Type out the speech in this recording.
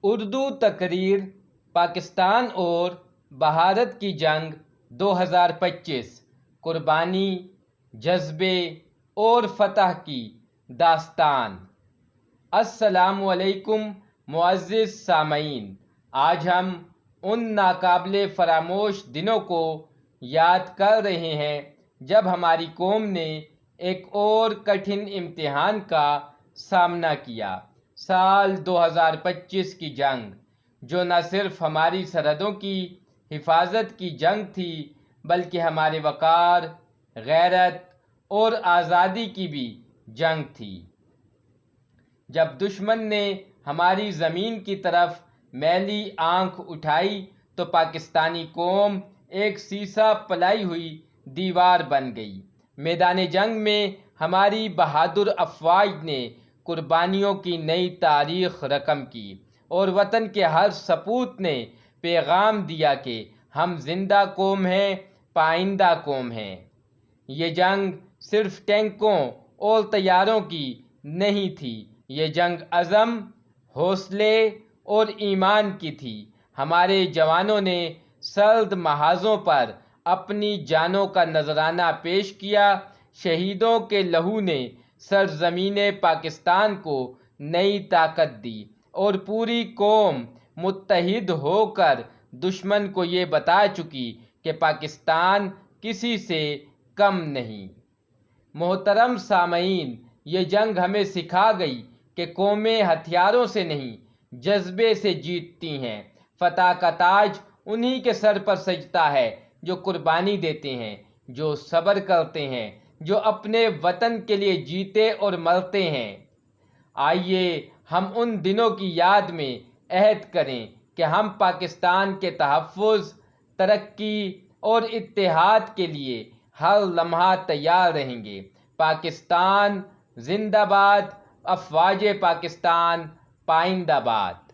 اردو تقریر پاکستان اور بھارت کی جنگ 2025 قربانی، جذبے اور فتح کی داستان۔ السلام علیکم معزز سامعین، آج ہم ان ناقابل فراموش دنوں کو یاد کر رہے ہیں جب ہماری قوم نے ایک اور کٹھن امتحان کا سامنا کیا۔ سال 2025 کی جنگ، جو نہ صرف ہماری سرحدوں کی حفاظت کی جنگ تھی بلکہ ہمارے وقار، غیرت اور آزادی کی بھی جنگ تھی۔ جب دشمن نے ہماری زمین کی طرف میلی آنکھ اٹھائی تو پاکستانی قوم ایک سیسہ پلائی ہوئی دیوار بن گئی۔ میدان جنگ میں ہماری بہادر افواج نے قربانیوں کی نئی تاریخ رقم کی اور وطن کے ہر سپوت نے پیغام دیا کہ ہم زندہ قوم ہیں، پائندہ قوم ہیں۔ یہ جنگ صرف ٹینکوں اور طیاروں کی نہیں تھی، یہ جنگ عزم، حوصلے اور ایمان کی تھی۔ ہمارے جوانوں نے سرد محاذوں پر اپنی جانوں کا نذرانہ پیش کیا۔ شہیدوں کے لہو نے سرزمین پاکستان کو نئی طاقت دی اور پوری قوم متحد ہو کر دشمن کو یہ بتا چکی کہ پاکستان کسی سے کم نہیں۔ محترم سامعین، یہ جنگ ہمیں سکھا گئی کہ قومیں ہتھیاروں سے نہیں، جذبے سے جیتتی ہیں۔ فتح کا تاج انہی کے سر پر سجتا ہے جو قربانی دیتے ہیں، جو صبر کرتے ہیں، جو اپنے وطن کے لیے جیتے اور مرتے ہیں۔ آئیے ہم ان دنوں کی یاد میں عہد کریں کہ ہم پاکستان کے تحفظ، ترقی اور اتحاد کے لیے ہر لمحہ تیار رہیں گے۔ پاکستان زندہ باد، افواج پاکستان پائندہ باد۔